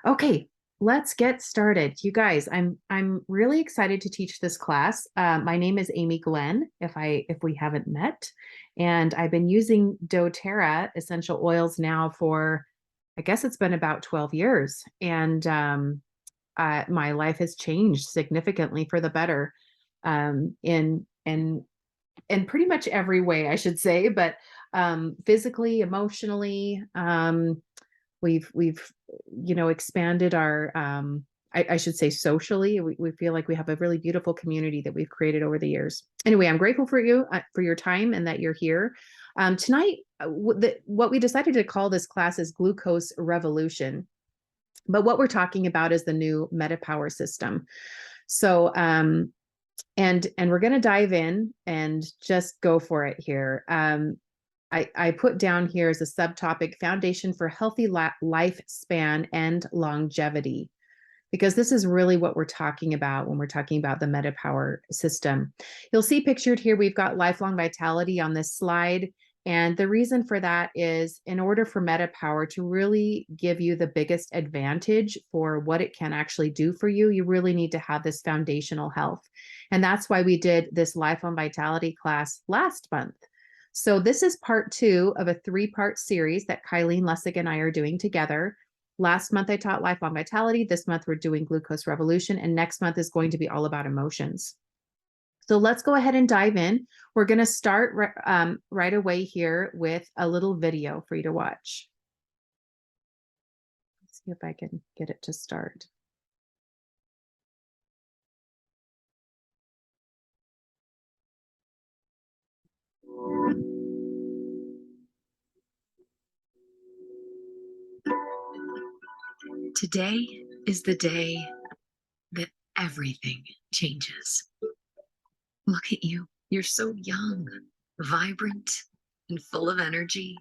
Okay, let's get started. You guys, I'm really excited to teach this class. My name is Amy Glenn, if we haven't met, and I've been using doTERRA essential oils now for, I guess it's been about 12 years, and my life has changed significantly for the better, in pretty much every way, I should say, but physically, emotionally. We've expanded our I should say socially. We feel like we have a really beautiful community that we've created over the years. Anyway, I'm grateful for you for your time and that you're here tonight. What we decided to call this class is Glucose Revolution, but what we're talking about is the new MetaPWR system. So and we're going to dive in and just go for it here. I put down here as a subtopic, foundation for healthy lifespan and longevity, because this is really what we're talking about when we're talking about the MetaPWR system. You'll see pictured here, we've got lifelong vitality on this slide. And the reason for that is, in order for MetaPWR to really give you the biggest advantage for what it can actually do for you, you really need to have this foundational health. And that's why we did this lifelong vitality class last month. So this is part 2 of a 3-part series that Kylene Lessig and I are doing together. Last month I taught lifelong vitality. This month we're doing glucose revolution, and next month is going to be all about emotions. So let's go ahead and dive in. We're going to start right away here with a little video for you to watch. Let's see if I can get it to start. Today is the day that everything changes. Look at you. You're so young, vibrant, and full of energy.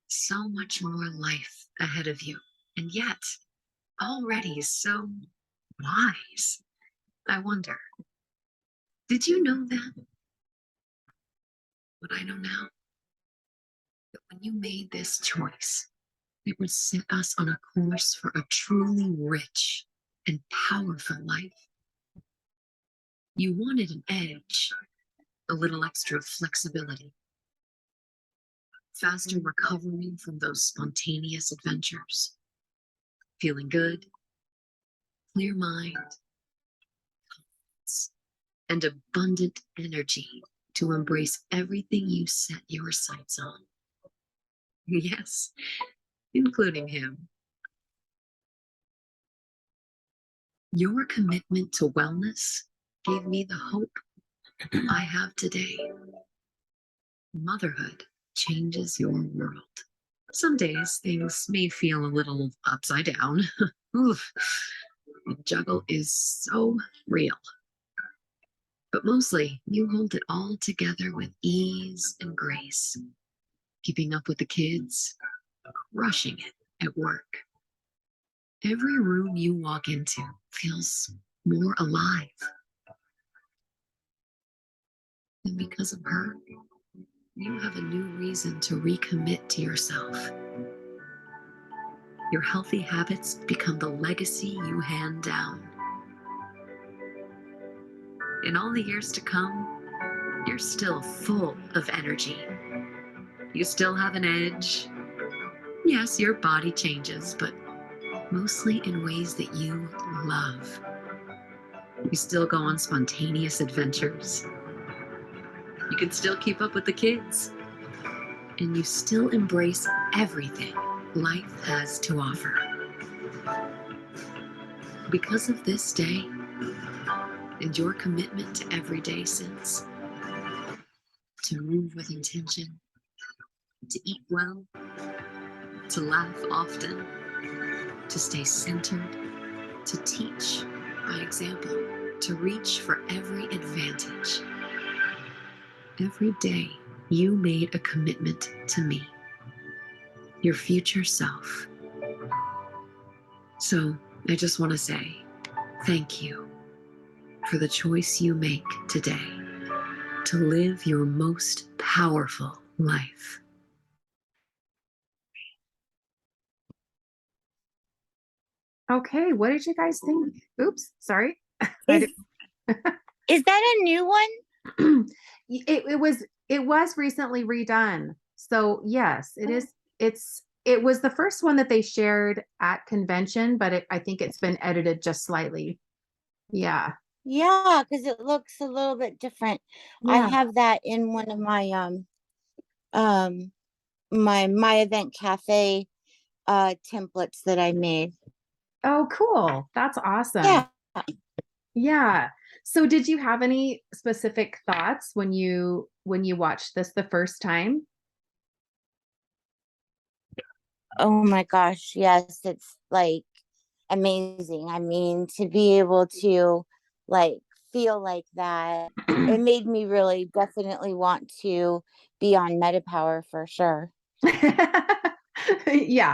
So much more life ahead of you, and yet already so wise. I wonder, did you know that? What I know now? That when you made this choice, it would set us on a course for a truly rich and powerful life. You wanted an edge, a little extra flexibility, faster recovery from those spontaneous adventures, feeling good, clear mind, confidence, and abundant energy to embrace everything you set your sights on. Yes, including him. Your commitment to wellness gave me the hope I have today. Motherhood changes your world. Some days things may feel a little upside down. Oof, the juggle is so real. But mostly you hold it all together with ease and grace, keeping up with the kids, crushing it at work. Every room you walk into feels more alive. And because of her, you have a new reason to recommit to yourself. Your healthy habits become the legacy you hand down. In all the years to come, you're still full of energy. You still have an edge. Yes, your body changes, but mostly in ways that you love. You still go on spontaneous adventures. You can still keep up with the kids. And you still embrace everything life has to offer. Because of this day and your commitment to every day since, to move with intention, to eat well, to laugh often, to stay centered, to teach by example, to reach for every advantage. Every day you made a commitment to me, your future self. So I just want to say thank you for the choice you make today to live your most powerful life. Okay, what did you guys think? Oops, sorry. I Is is that a new one? it was recently redone. So yes, it is. It was the first one that they shared at convention, but I think it's been edited just slightly. Yeah. Yeah, because it looks a little bit different. I Yeah. have that in one of my um my event cafe templates that I made. Oh, cool. That's awesome. Yeah. Yeah. So did you have any specific thoughts when you watched this the first time? Oh my gosh, yes, it's like amazing. I mean, to be able to like feel like that, it made me really definitely want to be on MetaPWR for sure. Yeah,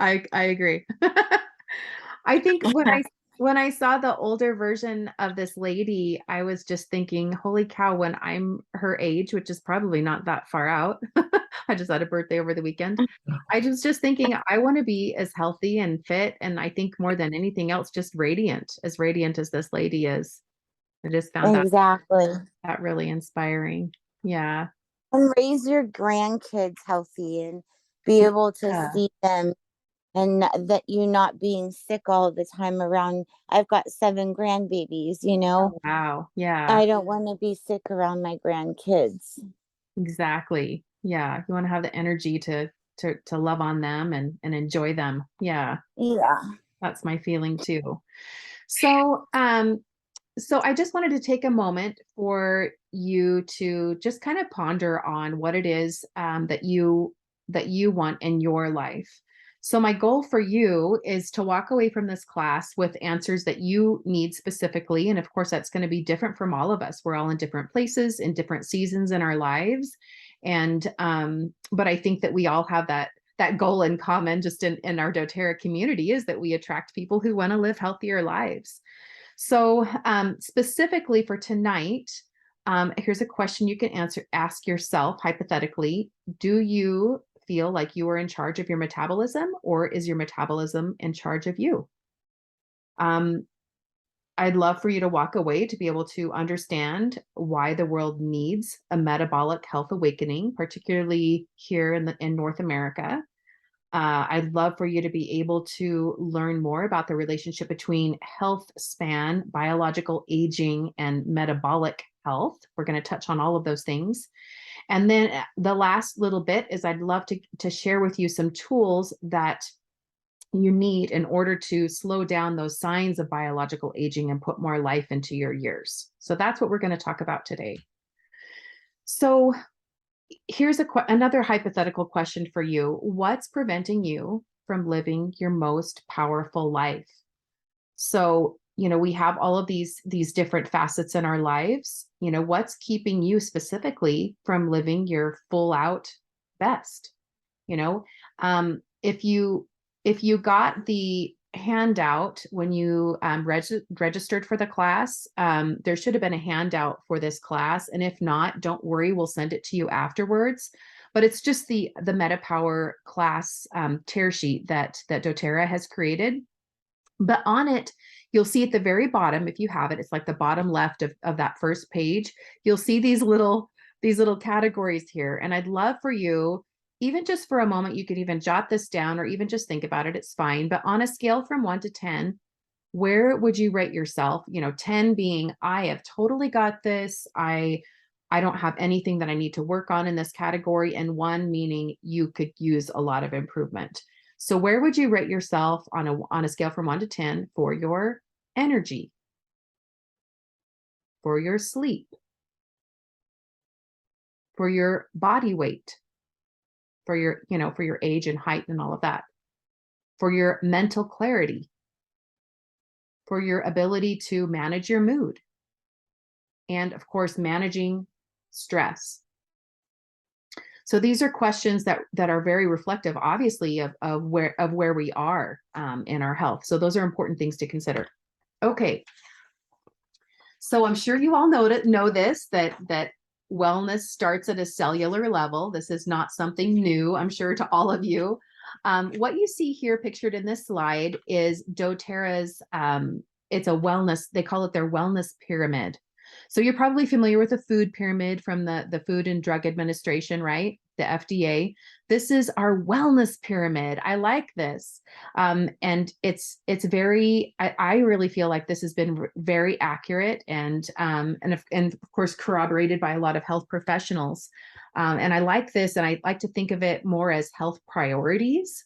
I agree. I think when I saw the older version of this lady, I was just thinking, holy cow, when I'm her age, which is probably not that far out. I just had a birthday over the weekend. I was just thinking I want to be as healthy and fit, and I think more than anything else, just radiant as this lady is. I just found Exactly. that really inspiring. Yeah. And raise your grandkids healthy and be able to Yeah. see them and that you not being sick all the time around. I've got 7 grandbabies, you know. Oh, wow. Yeah. I don't want to be sick around my grandkids. Exactly. Yeah. You want to have the energy to love on them and enjoy them. Yeah. Yeah. That's my feeling too. So, so I just wanted to take a moment for you to just kind of ponder on what it is that you want in your life. So my goal for you is to walk away from this class with answers that you need specifically. And of course, that's going to be different from all of us. We're all in different places, in different seasons in our lives. And but I think that we all have that goal in common just in our doTERRA community, is that we attract people who want to live healthier lives. So, specifically for tonight, here's a question you can ask yourself hypothetically. Do you feel like you are in charge of your metabolism, or is your metabolism in charge of you? Um, I'd love for you to walk away to be able to understand why the world needs a metabolic health awakening, particularly here in North America. I'd love for you to be able to learn more about the relationship between health span, biological aging, and metabolic health. We're going to touch on all of those things. And then the last little bit is I'd love to share with you some tools that you need in order to slow down those signs of biological aging and put more life into your years. So that's what we're going to talk about today. So here's another hypothetical question for you. What's preventing you from living your most powerful life? So, we have all of these different facets in our lives. What's keeping you specifically from living your full out best? you know if you got the handout when you registered for the class, there should have been a handout for this class, and if not, don't worry, we'll send it to you afterwards. But it's just the MetaPWR class tear sheet that doTERRA has created. But on it, you'll see at the very bottom, if you have it, it's like the bottom left of that first page. You'll see these little categories here. And I'd love for you, even just for a moment, you could even jot this down or even just think about it. It's fine. But on a scale from 1 to 10, where would you rate yourself? 10 being, I have totally got this. I don't have anything that I need to work on in this category. And 1 meaning you could use a lot of improvement. So where would you rate yourself on a scale from 1 to 10 for your energy, for your sleep, for your body weight, for your age and height and all of that, for your mental clarity, for your ability to manage your mood, and of course, managing stress? So these are questions that are very reflective, obviously, of where we are in our health. So those are important things to consider. Okay. So I'm sure you all know this, that wellness starts at a cellular level. This is not something new, I'm sure, to all of you. What you see here pictured in this slide is doTERRA's, it's a wellness, they call it their wellness pyramid. So you're probably familiar with the food pyramid from the Food and Drug Administration, right? The FDA. This is our wellness pyramid. I like this. And it's very, I really feel like this has been very accurate and of course corroborated by a lot of health professionals. And I like this, and I like to think of it more as health priorities.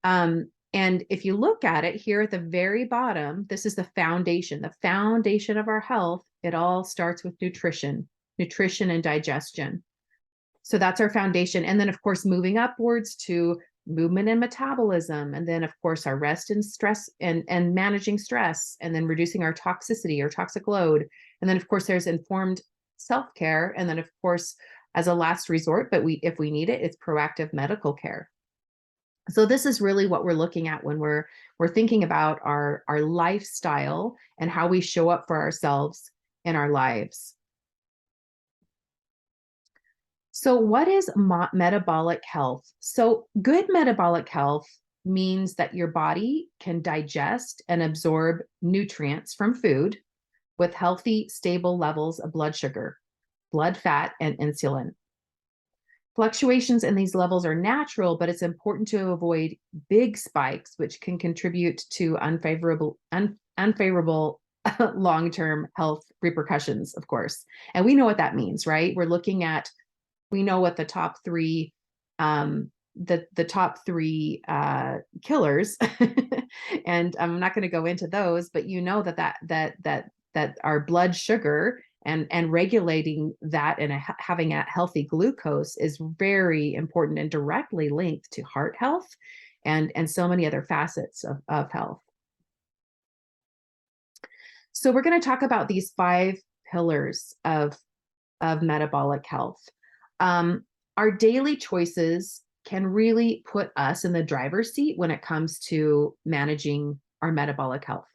And if you look at it here at the very bottom, this is the foundation of our health. It all starts with nutrition and digestion. So that's our foundation. And then of course, moving upwards to movement and metabolism. And then of course, our rest and stress and managing stress, and then reducing our toxicity or toxic load. And then of course, there's informed self-care. And then of course, as a last resort, but if we need it, it's proactive medical care. So this is really what we're looking at when we're thinking about our lifestyle and how we show up for ourselves in our lives. So what is metabolic health? So good metabolic health means that your body can digest and absorb nutrients from food with healthy, stable levels of blood sugar, blood fat, and insulin. Fluctuations in these levels are natural, but it's important to avoid big spikes, which can contribute to unfavorable long-term health repercussions, of course. And we know what that means, right? We know what the top three, the top three killers, and I'm not going to go into those, but you know that our blood sugar and regulating that and having a healthy glucose is very important and directly linked to heart health and so many other facets of health. So we're going to talk about these 5 pillars of metabolic health. Our daily choices can really put us in the driver's seat when it comes to managing our metabolic health,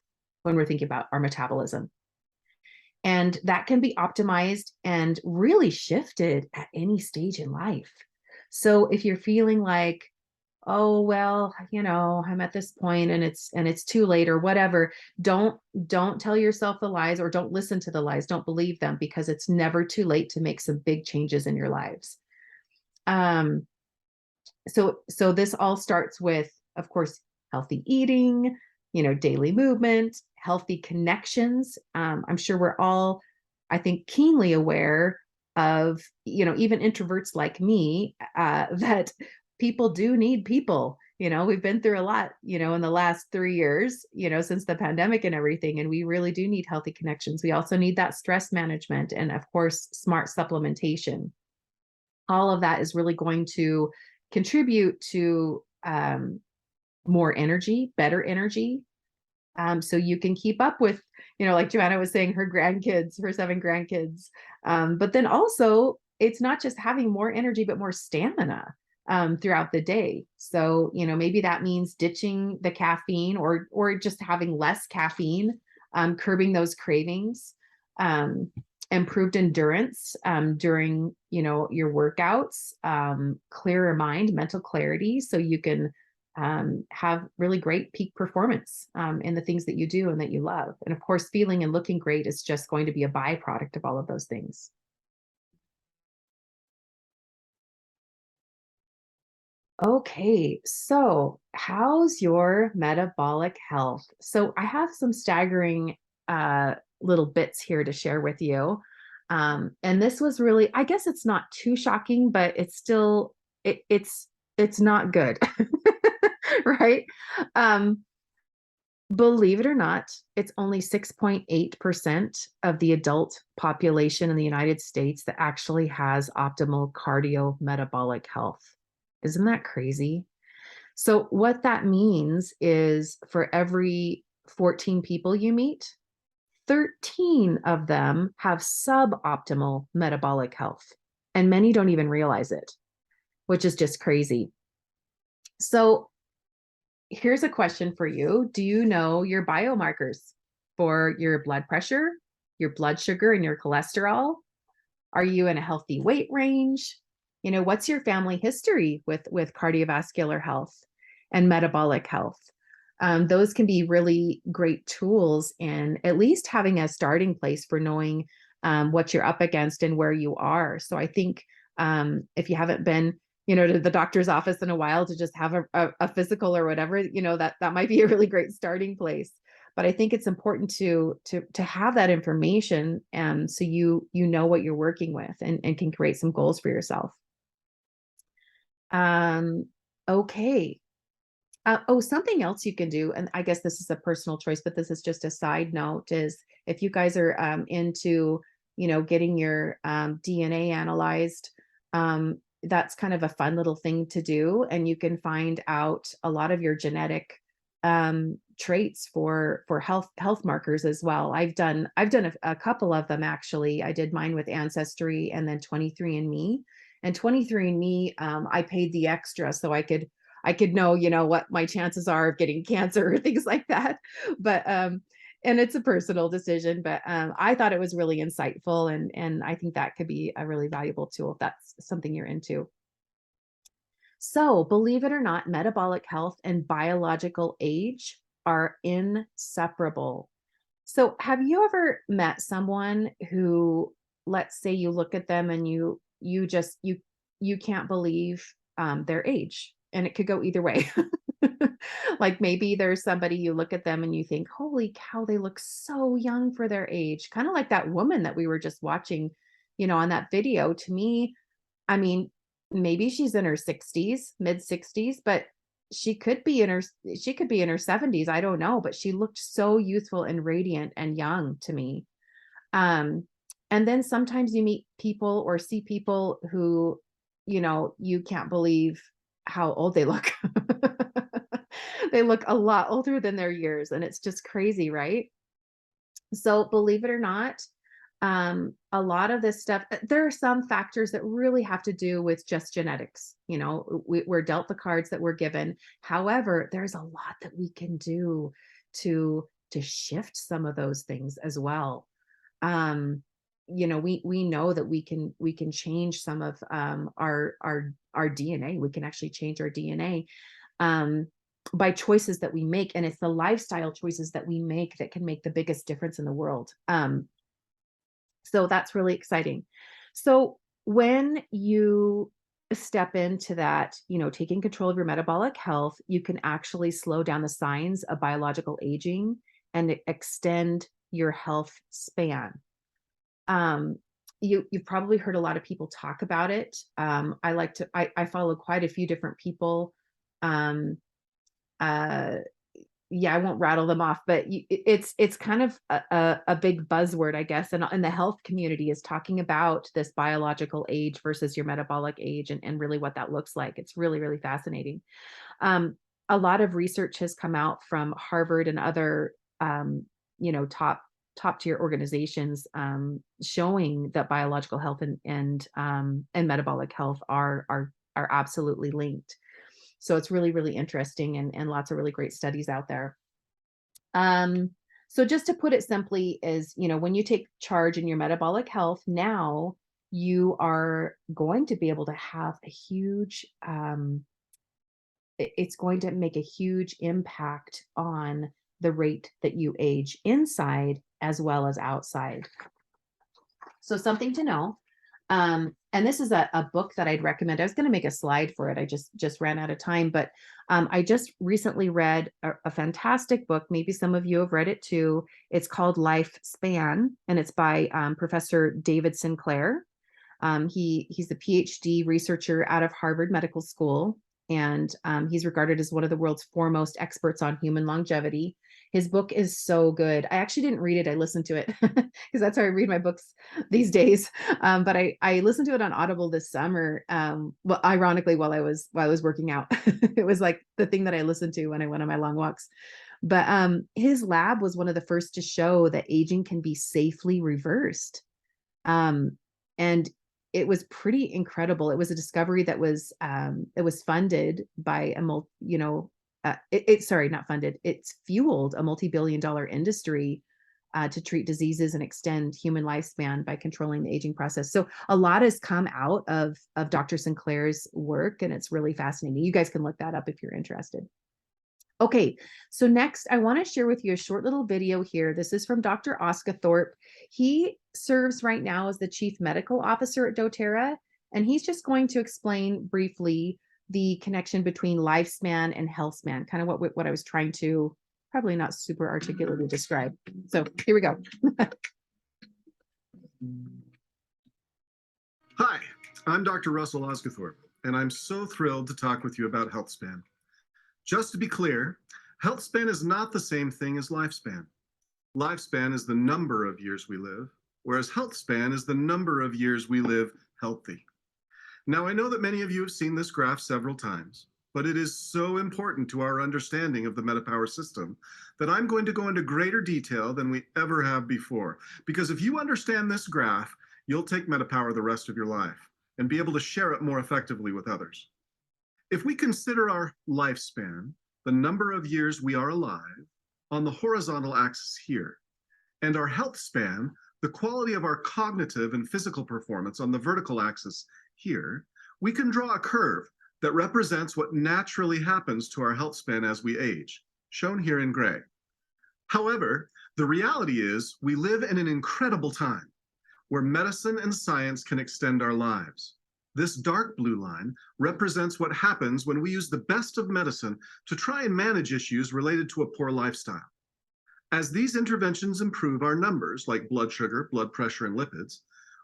when we're thinking about our metabolism. And that can be optimized and really shifted at any stage in life. So if you're feeling like, oh, well, I'm at this point and it's too late or whatever, don't tell yourself the lies, or don't listen to the lies. Don't believe them, because it's never too late to make some big changes in your lives. So this all starts with, of course, healthy eating, daily movement, healthy connections. I'm sure we're all, I think, keenly aware of, even introverts like me, that people do need people. We've been through a lot, in the last 3 years, since the pandemic and everything, and we really do need healthy connections. We also need that stress management and, of course, smart supplementation. All of that is really going to contribute to more energy, better energy. So you can keep up with, like Joanna was saying, her 7 grandkids. But then also, it's not just having more energy, but more stamina throughout the day. So, maybe that means ditching the caffeine or just having less caffeine, curbing those cravings, improved endurance during, your workouts, clearer mind, mental clarity, so you can have really great peak performance in the things that you do and that you love. And of course, feeling and looking great is just going to be a byproduct of all of those things. Okay, so how's your metabolic health? So I have some staggering little bits here to share with you. And this was really, I guess it's not too shocking, but it's still, it's not good. Right? Believe it or not, it's only 6.8% of the adult population in the United States that actually has optimal cardiometabolic health. Isn't that crazy? So what that means is for every 14 people you meet, 13 of them have suboptimal metabolic health, and many don't even realize it, which is just crazy. So here's a question for you. Do you know your biomarkers for your blood pressure, your blood sugar, and your cholesterol? Are you in a healthy weight range? What's your family history with cardiovascular health? and metabolic health. Those can be really great tools in at least having a starting place for knowing what you're up against and where you are. So I think if you haven't been, to the doctor's office in a while to just have a physical or whatever, that might be a really great starting place. But I think it's important to have that information, so you know what you're working with and can create some goals for yourself. Okay. Something else you can do, and I guess this is a personal choice, but this is just a side note, is if you guys are into, getting your DNA analyzed, that's kind of a fun little thing to do. And you can find out a lot of your genetic traits for health markers as well. I've done a couple of them actually. I did mine with Ancestry and then 23andMe. And 23andMe, I paid the extra so I could know, what my chances are of getting cancer or things like that. But and it's a personal decision, but I thought it was really insightful, and I think that could be a really valuable tool if that's something you're into. So, believe it or not, metabolic health and biological age are inseparable. So, have you ever met someone who, let's say you look at them and you can't believe their age, and it could go either way. Like maybe there's somebody, you look at them and you think, holy cow, they look so young for their age. Kind of like that woman that we were just watching, on that video. To me, I mean, maybe she's in her 60s, mid 60s, but she could be in her 70s. I don't know, but she looked so youthful and radiant and young to me. And then sometimes you meet people or see people who, you can't believe how old they look. They look a lot older than their years, and it's just crazy, right? So believe it or not, a lot of this stuff, there are some factors that really have to do with just genetics. We're dealt the cards that we're given. However, there's a lot that we can do to shift some of those things as well. We know that we can change some of our DNA. We can actually change our DNA by choices that we make, and it's the lifestyle choices that we make that can make the biggest difference in the world. So that's really exciting. So when you step into that, taking control of your metabolic health, you can actually slow down the signs of biological aging and extend your health span. You've probably heard a lot of people talk about it. I follow quite a few different people. I won't rattle them off, but it's kind of a big buzzword, I guess. And the health community is talking about this biological age versus your metabolic age, and really what that looks like. It's really, really fascinating. A lot of research has come out from Harvard and other, top tier organizations, showing that biological health and metabolic health are absolutely linked. So it's really, really interesting, and lots of really great studies out there. So just to put it simply is, when you take charge in your metabolic health, now you are going to be able to have a huge, it's going to make a huge impact on the rate that you age inside as well as outside. So something to know. And this is a book that I'd recommend. I was going to make a slide for it. I just ran out of time, but I just recently read a fantastic book. Maybe some of you have read it too. It's called Lifespan, and it's by Professor David Sinclair. He's a PhD researcher out of Harvard Medical School, and he's regarded as one of the world's foremost experts on human longevity. His book is so good. I actually didn't read it. I listened to it because that's how I read my books these days. But I listened to it on Audible this summer. Well, ironically, while I was working out, it was like the thing that I listened to when I went on my long walks. But his lab was one of the first to show that aging can be safely reversed. And it was pretty incredible. It was a discovery that was funded by sorry, not funded. It's fueled a multi-billion-dollar industry to treat diseases and extend human lifespan by controlling the aging process. So a lot has come out of Dr. Sinclair's work, and it's really fascinating. You guys can look that up if you're interested. Okay, so next I want to share with you a short little video here. This is from Dr. Oscar Thorpe. He serves right now as the Chief Medical Officer at doTERRA, and he's just going to explain briefly the connection between lifespan and health span, kind of what I was trying to probably not super articulately describe. So here we go. Hi, I'm Dr. Russell Osgathorpe, and I'm so thrilled to talk with you about health span. Just to be clear, health span is not the same thing as lifespan. Lifespan is the number of years we live, whereas health span is the number of years we live healthy. Now, I know that many of you have seen this graph several times, but it is so important to our understanding of the MetaPWR system that I'm going to go into greater detail than we ever have before. Because if you understand this graph, you'll take MetaPWR the rest of your life and be able to share it more effectively with others. If we consider our lifespan, the number of years we are alive, on the horizontal axis here, and our health span, the quality of our cognitive and physical performance on the vertical axis here, we can draw a curve that represents what naturally happens to our health span as we age, shown here in gray. However, the reality is we live in an incredible time where medicine and science can extend our lives. This dark blue line represents what happens when we use the best of medicine to try and manage issues related to a poor lifestyle. As these interventions improve our numbers, like blood sugar, blood pressure, and lipids,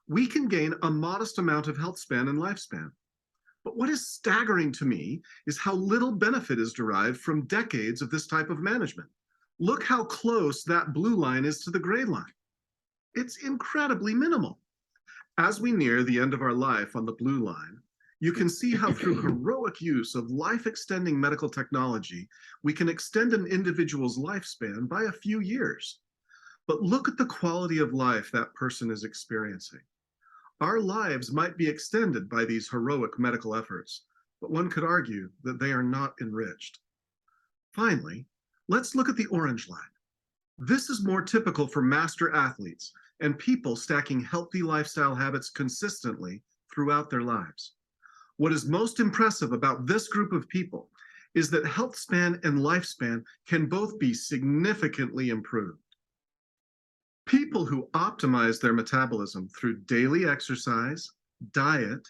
we can gain a modest amount of health span and lifespan. But what is staggering to me is how little benefit is derived from decades of this type of management. Look how close that blue line is to the gray line. It's incredibly minimal. As we near the end of our life on the blue line, you can see how through heroic use of life-extending medical technology, we can extend an individual's lifespan by a few years. But look at the quality of life that person is experiencing. Our lives might be extended by these heroic medical efforts, but one could argue that they are not enriched. Finally, let's look at the orange line. This is more typical for master athletes and people stacking healthy lifestyle habits consistently throughout their lives. What is most impressive about this group of people is that health span and lifespan can both be significantly improved. People who optimize their metabolism through daily exercise, diet,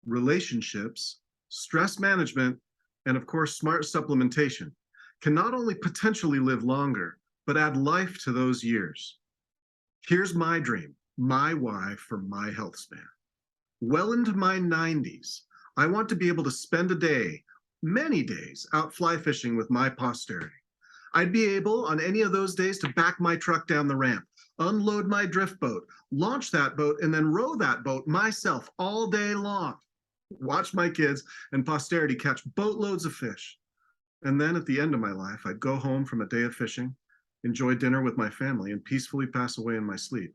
relationships, stress management, and of course, smart supplementation can not only potentially live longer, but add life to those years. Here's my dream, my why for my health span. Well into my 90s, I want to be able to spend a day, many days, out fly fishing with my posterity. I'd be able, on any of those days, to back my truck down the ramp, unload my drift boat, launch that boat, and then row that boat myself all day long. Watch my kids and posterity catch boatloads of fish. And then at the end of my life, I'd go home from a day of fishing, enjoy dinner with my family, and peacefully pass away in my sleep.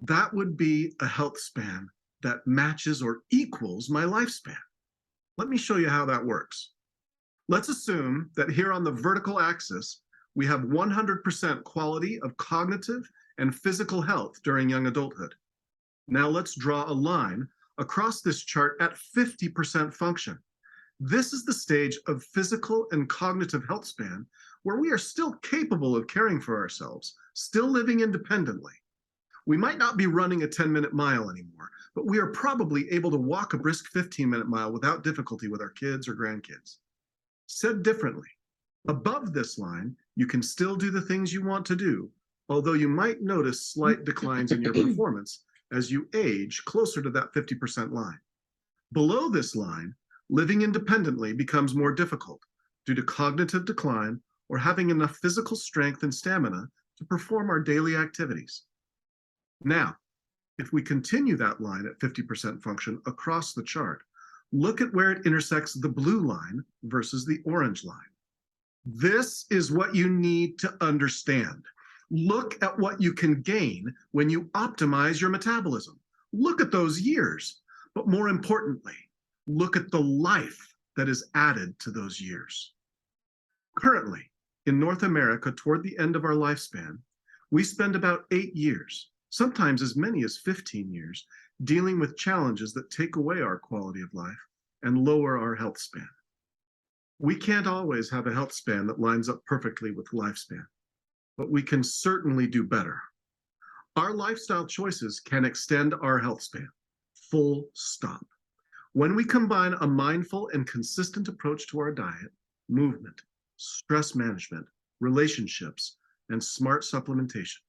That would be a health span that matches or equals my lifespan. Let me show you how that works. Let's assume that here on the vertical axis, we have 100% quality of cognitive and physical health during young adulthood. Now let's draw a line across this chart at 50% function. This is the stage of physical and cognitive health span where we are still capable of caring for ourselves, still living independently. We might not be running a 10-minute mile anymore, but we are probably able to walk a brisk 15-minute mile without difficulty with our kids or grandkids. Said differently, above this line, you can still do the things you want to do, although you might notice slight declines in your performance as you age closer to that 50% line. Below this line, living independently becomes more difficult due to cognitive decline or having enough physical strength and stamina to perform our daily activities. Now, if we continue that line at 50% function across the chart, look at where it intersects the blue line versus the orange line. This is what you need to understand. Look at what you can gain when you optimize your metabolism. Look at those years, but more importantly, look at the life that is added to those years. Currently, in North America, toward the end of our lifespan, we spend about 8 years, sometimes as many as 15 years, dealing with challenges that take away our quality of life and lower our health span. We can't always have a health span that lines up perfectly with lifespan, but we can certainly do better. Our lifestyle choices can extend our health span, full stop. When we combine a mindful and consistent approach to our diet, movement, stress management, relationships, and smart supplementation,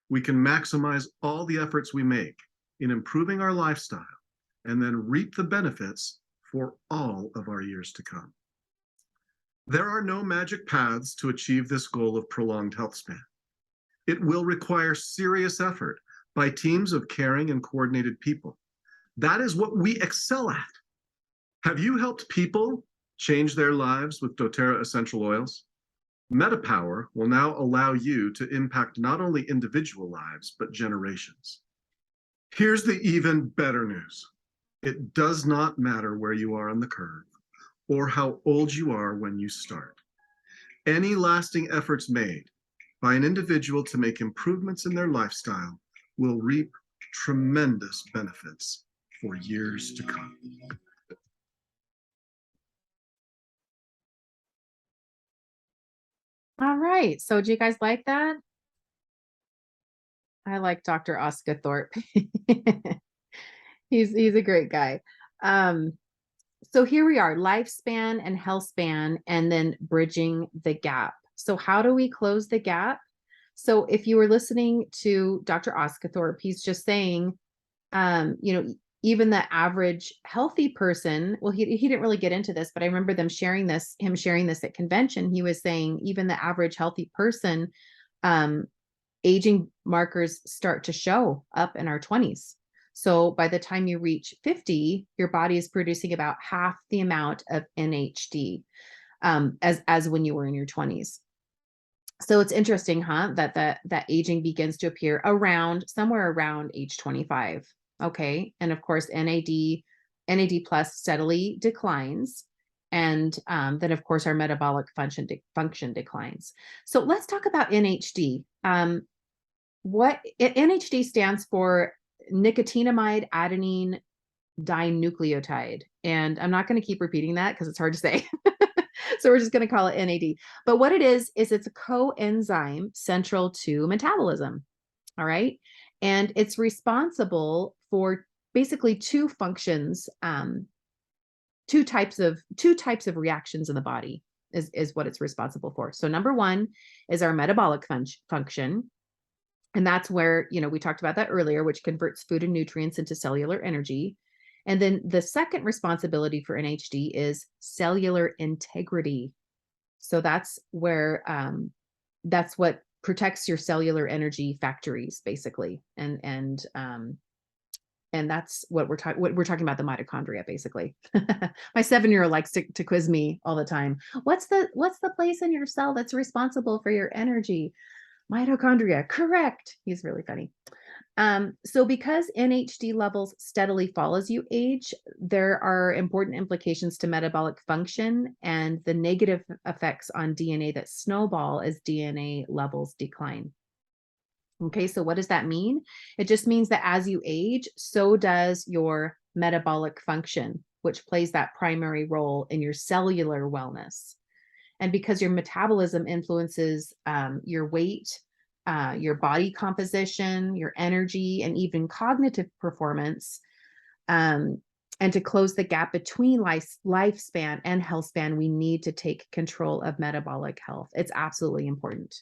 we can maximize all the efforts we make in improving our lifestyle and then reap the benefits for all of our years to come. There are no magic paths to achieve this goal of prolonged health span. It will require serious effort by teams of caring and coordinated people. That is what we excel at. Have you helped people change their lives with doTERRA essential oils? MetaPWR will now allow you to impact not only individual lives, but generations. Here's the even better news. It does not matter where you are on the curve or how old you are when you start. Any lasting efforts made by an individual to make improvements in their lifestyle will reap tremendous benefits for years to come. All right. So do you guys like that? I like Dr. Oscathorpe. He's a great guy. So here we are, lifespan and health span, and then bridging the gap. So how do we close the gap? So if you were listening to Dr. Oscathorpe, he's just saying, even the average healthy person, well, he didn't really get into this, but I remember him sharing this at convention. He was saying even the average healthy person, aging markers start to show up in our 20s. So by the time you reach 50, your body is producing about half the amount of NADH as when you were in your 20s. So it's interesting, huh? That aging begins to appear somewhere around age 25. Okay. And of course, NAD plus steadily declines. And then of course our metabolic function declines. So let's talk about NAD. What NAD stands for nicotinamide adenine dinucleotide. And I'm not going to keep repeating that because it's hard to say. So we're just going to call it NAD. But what it is it's a coenzyme central to metabolism. All right. And it's responsible for basically two functions, two types of reactions in the body is what it's responsible for. So number one is our metabolic function. And that's where, we talked about that earlier, which converts food and nutrients into cellular energy. And then the second responsibility for NAD is cellular integrity. So that's where, that's what protects your cellular energy factories, basically. And that's what we're talking about, the mitochondria, basically. My 7-year-old likes to quiz me all the time. What's the place in your cell that's responsible for your energy? Mitochondria, correct. He's really funny. So because NAD levels steadily fall as you age, there are important implications to metabolic function and the negative effects on DNA that snowball as DNA levels decline. Okay, so what does that mean? It just means that as you age, so does your metabolic function, which plays that primary role in your cellular wellness. And because your metabolism influences your weight, your body composition, your energy, and even cognitive performance, and to close the gap between lifespan and health span, we need to take control of metabolic health. It's absolutely important.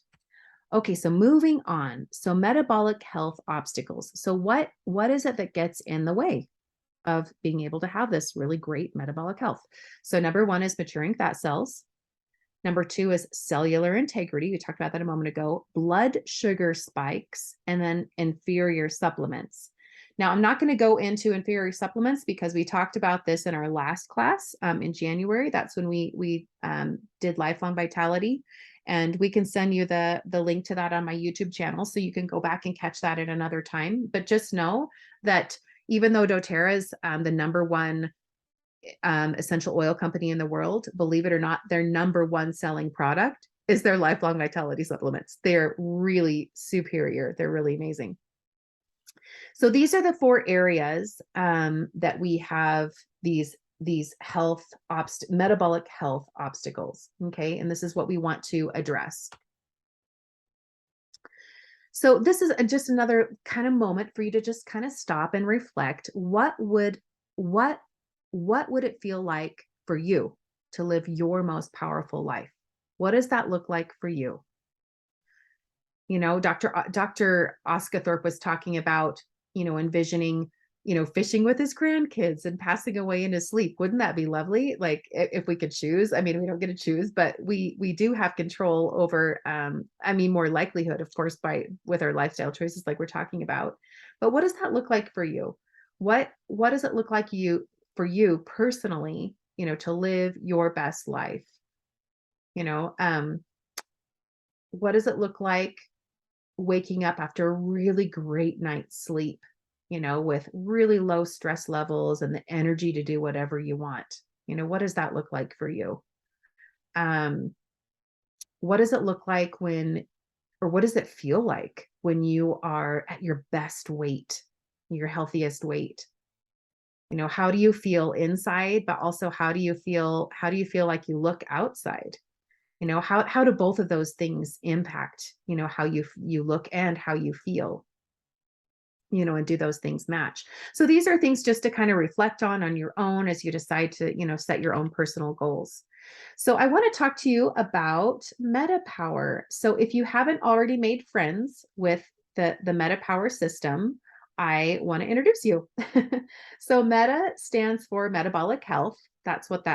Okay, so moving on. So metabolic health obstacles. So what is it that gets in the way of being able to have this really great metabolic health? So number one is maturing fat cells. Number two is cellular integrity. We talked about that a moment ago. Blood sugar spikes, and then inferior supplements. Now, I'm not going to go into inferior supplements because we talked about this in our last class in January. That's when we did Lifelong Vitality. And we can send you the link to that on my YouTube channel, so you can go back and catch that at another time. But just know that even though doTERRA is the number one essential oil company in the world, believe it or not, their number one selling product is their Lifelong Vitality supplements. They're really superior. They're really amazing. So these are the 4 areas that we have these these metabolic health obstacles. Okay. And this is what we want to address. So this is just another kind of moment for you to just kind of stop and reflect. What would it feel like for you to live your most powerful life? What does that look like for you? You know, Dr. Osgathorpe was talking about, envisioning, fishing with his grandkids and passing away in his sleep. Wouldn't that be lovely? Like if we could choose. I mean, we don't get to choose, but we do have control over, more likelihood, of course, with our lifestyle choices like we're talking about. But what does that look like for you? What does it look like for you personally, to live your best life? What does it look like waking up after a really great night's sleep, with really low stress levels and the energy to do whatever you want? What does that look like for you? What does it look like what does it feel like when you are at your best weight, your healthiest weight? How do you feel inside, but also how do you feel like you look outside? How do both of those things impact, how you look and how you feel, and do those things match? So these are things just to kind of reflect on your own as you decide to, set your own personal goals. So I want to talk to you about MetaPWR. So if you haven't already made friends with the MetaPWR system, I want to introduce you. So Meta stands for metabolic health. That's what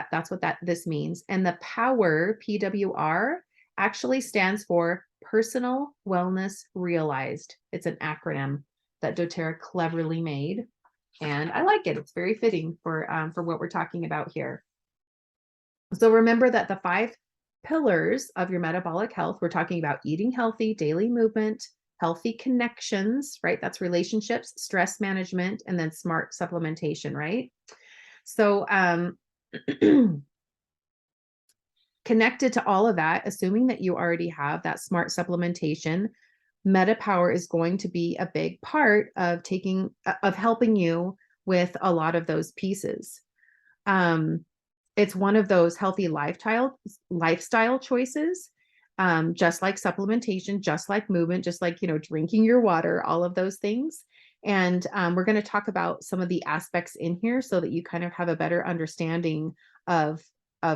this means. And the PWR, PWR, actually stands for Personal Wellness Realized. It's an acronym that doTERRA cleverly made, and I like it. It's very fitting for what we're talking about here. So remember that the 5 pillars of your metabolic health, we're talking about eating healthy, daily movement, healthy connections, right? That's relationships, stress management, and then smart supplementation, right? So connected to all of that, assuming that you already have that smart supplementation, MetaPWR is going to be a big part of helping you with a lot of those pieces. It's one of those healthy lifestyle choices, just like supplementation, just like movement, just like, drinking your water, all of those things. And we're going to talk about some of the aspects in here so that you kind of have a better understanding of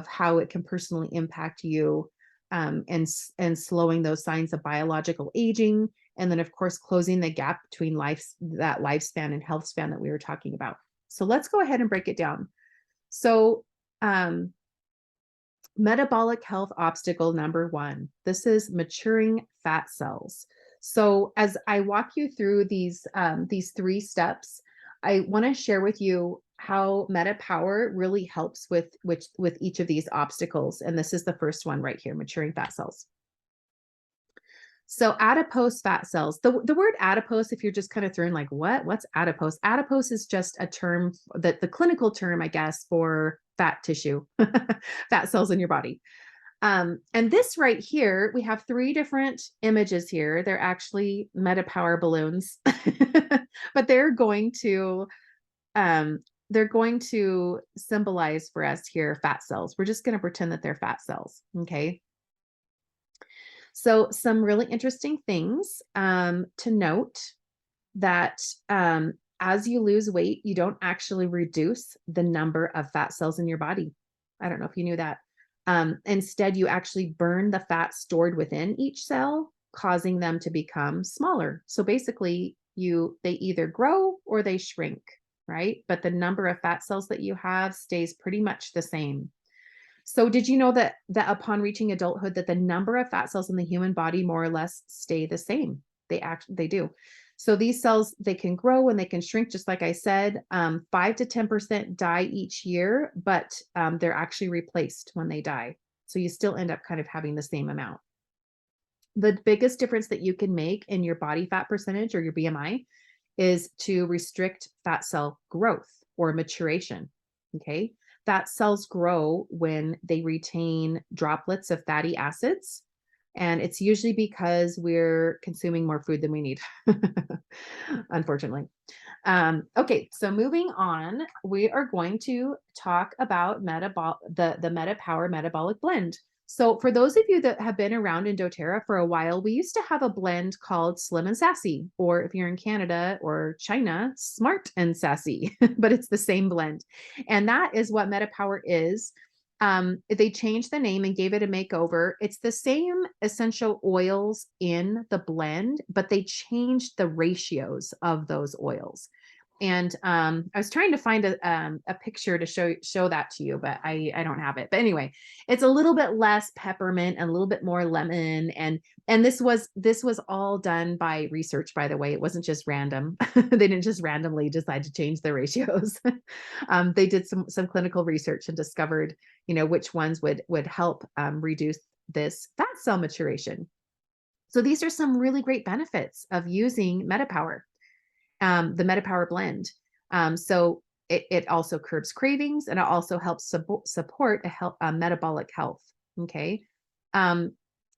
how it can personally impact you, and slowing those signs of biological aging. And then, of course, closing the gap between that lifespan and health span that we were talking about. So let's go ahead and break it down. So metabolic health obstacle number 1, this is maturing fat cells. So as I walk you through these 3 steps, I want to share with you how MetaPWR really helps with each of these obstacles. And this is the first one right here, maturing fat cells. So adipose fat cells, the word adipose, if you're just kind of thrown like, what's adipose? Adipose is just a term, that the clinical term, I guess, for fat tissue, fat cells in your body. And this right here, we have 3 different images here. They're actually MetaPWR balloons, but they're going to symbolize for us here fat cells. We're just going to pretend that they're fat cells. Okay. So some really interesting things to note, that as you lose weight, you don't actually reduce the number of fat cells in your body. I don't know if you knew that. Instead, you actually burn the fat stored within each cell, causing them to become smaller. So basically, they either grow or they shrink, right? But the number of fat cells that you have stays pretty much the same. So did you know that upon reaching adulthood, that the number of fat cells in the human body more or less stay the same? They do. So these cells, they can grow and they can shrink, just like I said. 5 to 10% die each year, but they're actually replaced when they die. So you still end up kind of having the same amount. The biggest difference that you can make in your body fat percentage, or your BMI, is to restrict fat cell growth or maturation. Okay. Fat cells grow when they retain droplets of fatty acids, And it's usually because we're consuming more food than we need, unfortunately. Okay, so moving on, we are going to talk about the MetaPWR Metabolic Blend. So for those of you that have been around in doTERRA for a while, we used to have a blend called Slim and Sassy, or if you're in Canada or China, Smart and Sassy, but it's the same blend. And that is what MetaPWR is. They changed the name and gave it a makeover. It's the same essential oils in the blend, but they changed the ratios of those oils. And I was trying to find a picture to show that to you, but I don't have it. But anyway, it's a little bit less peppermint and a little bit more lemon. And this was all done by research, by the way. It wasn't just random. They didn't just randomly decide to change the ratios. They did some clinical research and discovered, which ones would help reduce this fat cell maturation. So these are some really great benefits of using MetaPWR. The MetaPWR blend. So it also curbs cravings, and it also helps support a metabolic health. Okay.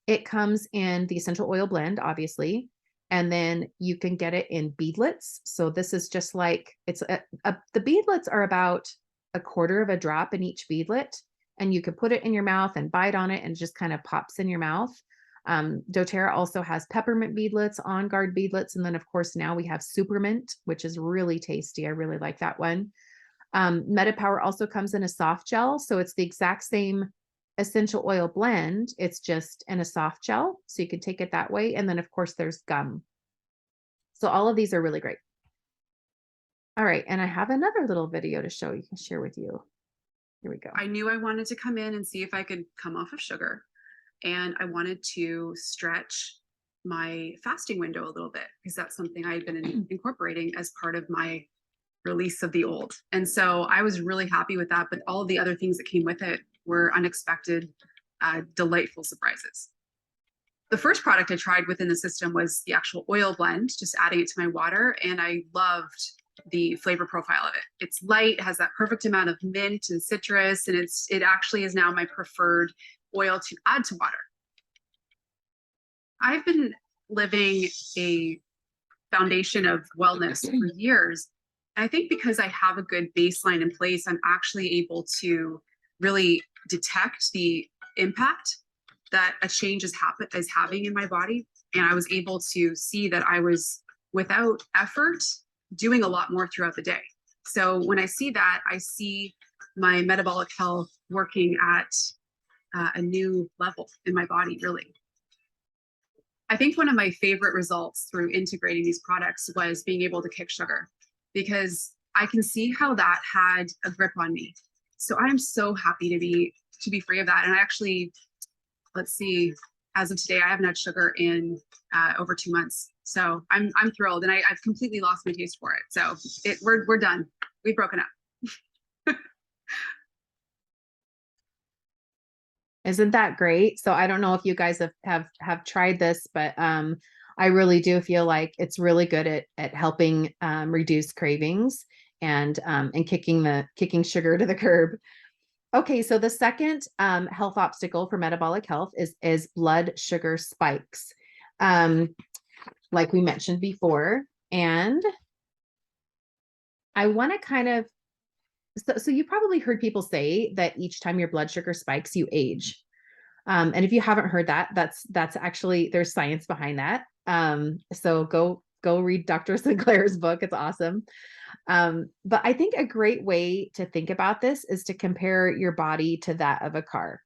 It comes in the essential oil blend, obviously, and then you can get it in beadlets. So this is just like, the beadlets are about 1/4 of a drop in each beadlet, and you can put it in your mouth and bite on it and it just kind of pops in your mouth. doTERRA also has peppermint beadlets, On Guard beadlets, and then of course now we have Supermint, which is really tasty. I really like that one. MetaPWR also comes in a soft gel, so it's the exact same essential oil blend. It's just in a soft gel, so you can take it that way. And then of course there's gum. So all of these are really great. All right, and I have another little video to share with you. Here we go. I knew I wanted to come in and see if I could come off of sugar. And I wanted to stretch my fasting window a little bit because that's something I had been incorporating as part of my release of the old. And so I was really happy with that. But all of the other things that came with it were unexpected, delightful surprises. The first product I tried within the system was the actual oil blend, just adding it to my water. And I loved the flavor profile of it. It's light, it has that perfect amount of mint and citrus, and it actually is now my preferred oil to add to water. I've been living a foundation of wellness for years. And I think because I have a good baseline in place, I'm actually able to really detect the impact that a change is having in my body. And I was able to see that I was, without effort, doing a lot more throughout the day. So when I see that, I see my metabolic health working at a new level in my body, really. I think one of my favorite results through integrating these products was being able to kick sugar, because I can see how that had a grip on me. So I'm so happy to be free of that. And I actually, let's see, as of today, I haven't had sugar in over 2 months. So I'm thrilled, and I've completely lost my taste for it. So we're done. We've broken up. Isn't that great? So I don't know if you guys have tried this, but I really do feel like it's really good at helping reduce cravings and kicking sugar to the curb. Okay, so the second health obstacle for metabolic health is blood sugar spikes, like we mentioned before. And I want to kind of, so you probably heard people say that each time your blood sugar spikes, you age. And if you haven't heard that, that's actually, there's science behind that. So go read Dr. Sinclair's book. It's awesome. But I think a great way to think about this is to compare your body to that of a car.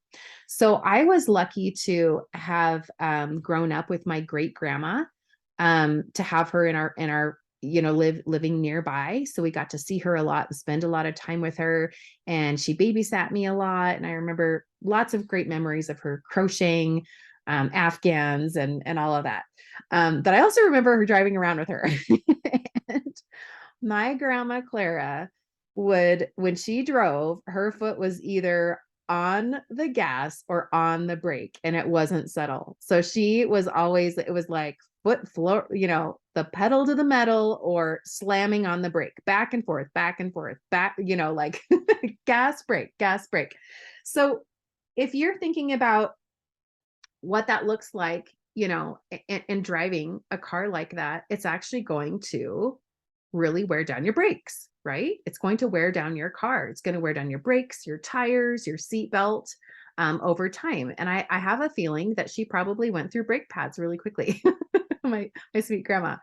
So I was lucky to have grown up with my great grandma, to have her in our living nearby. So we got to see her a lot and spend a lot of time with her, and she babysat me a lot. And I remember lots of great memories of her crocheting Afghans and all of that. But I also remember her driving around with her. And my grandma Clara would, when she drove, her foot was either on the gas or on the brake, and it wasn't subtle. So she was always, it was like foot floor, the pedal to the metal or slamming on the brake, back and forth, back, like gas, brake. So if you're thinking about what that looks like, you know, in driving a car like that, it's actually going to really wear down your brakes, right? It's going to wear down your car. It's going to wear down your brakes, your tires, your seat belt over time. And I have a feeling that she probably went through brake pads really quickly, my sweet grandma.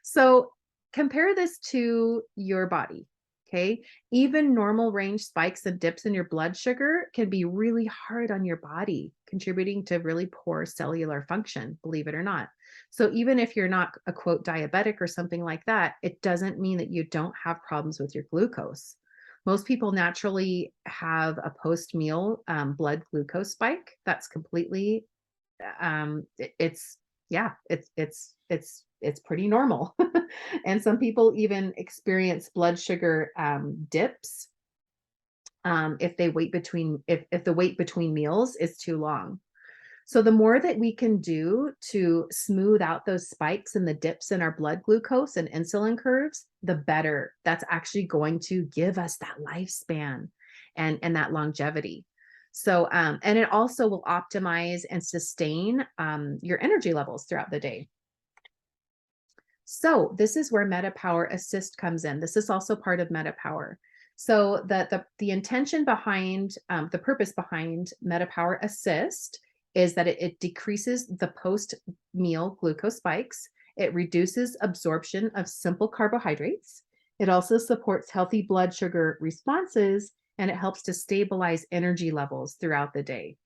So compare this to your body. Okay. Even normal range spikes and dips in your blood sugar can be really hard on your body, contributing to really poor cellular function, believe it or not. So even if you're not a quote diabetic or something like that, it doesn't mean that you don't have problems with your glucose. Most people naturally have a post-meal blood glucose spike. That's completely, it's pretty normal. And some people even experience blood sugar dips if the wait between meals is too long. So the more that we can do to smooth out those spikes and the dips in our blood glucose and insulin curves, the better. That's actually going to give us that lifespan and that longevity. So, and it also will optimize and sustain your energy levels throughout the day. So this is where MetaPWR Assist comes in. This is also part of MetaPWR. So the intention behind, the purpose behind MetaPWR Assist is that it decreases the post-meal glucose spikes. It reduces absorption of simple carbohydrates. It also supports healthy blood sugar responses, and it helps to stabilize energy levels throughout the day.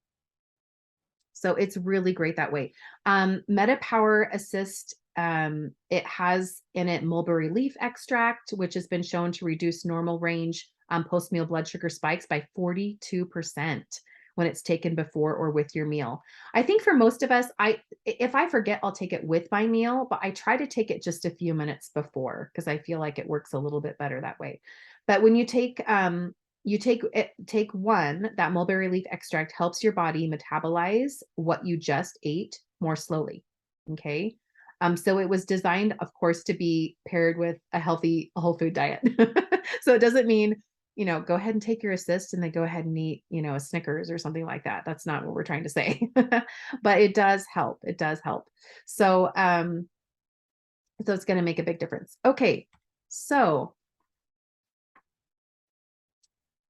So it's really great that way. MetaPWR Assist, it has in it mulberry leaf extract, which has been shown to reduce normal range post-meal blood sugar spikes by 42% when it's taken before or with your meal. I think for most of us, if I forget, I'll take it with my meal, but I try to take it just a few minutes before because I feel like it works a little bit better that way. But when you take one, that mulberry leaf extract helps your body metabolize what you just ate more slowly. Okay. So it was designed, of course, to be paired with a healthy whole food diet. So it doesn't mean, go ahead and take your assist and then go ahead and eat, a Snickers or something like that. That's not what we're trying to say, but it does help. It does help. So, so it's going to make a big difference. Okay. So,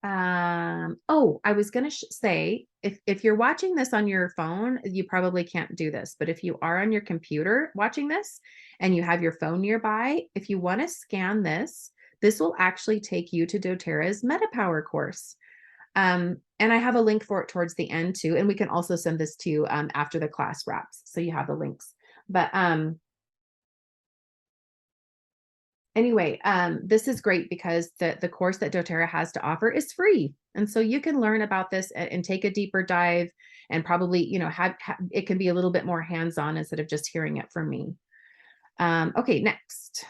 oh, I was going to say, if you're watching this on your phone, you probably can't do this, but if you are on your computer watching this and you have your phone nearby, if you want to scan this will actually take you to doTERRA's MetaPWR course. And I have a link for it towards the end too. And we can also send this to you after the class wraps. So you have the links, but, anyway, this is great because the course that doTERRA has to offer is free. And so you can learn about this and take a deeper dive and probably, it can be a little bit more hands-on instead of just hearing it from me. Okay, next.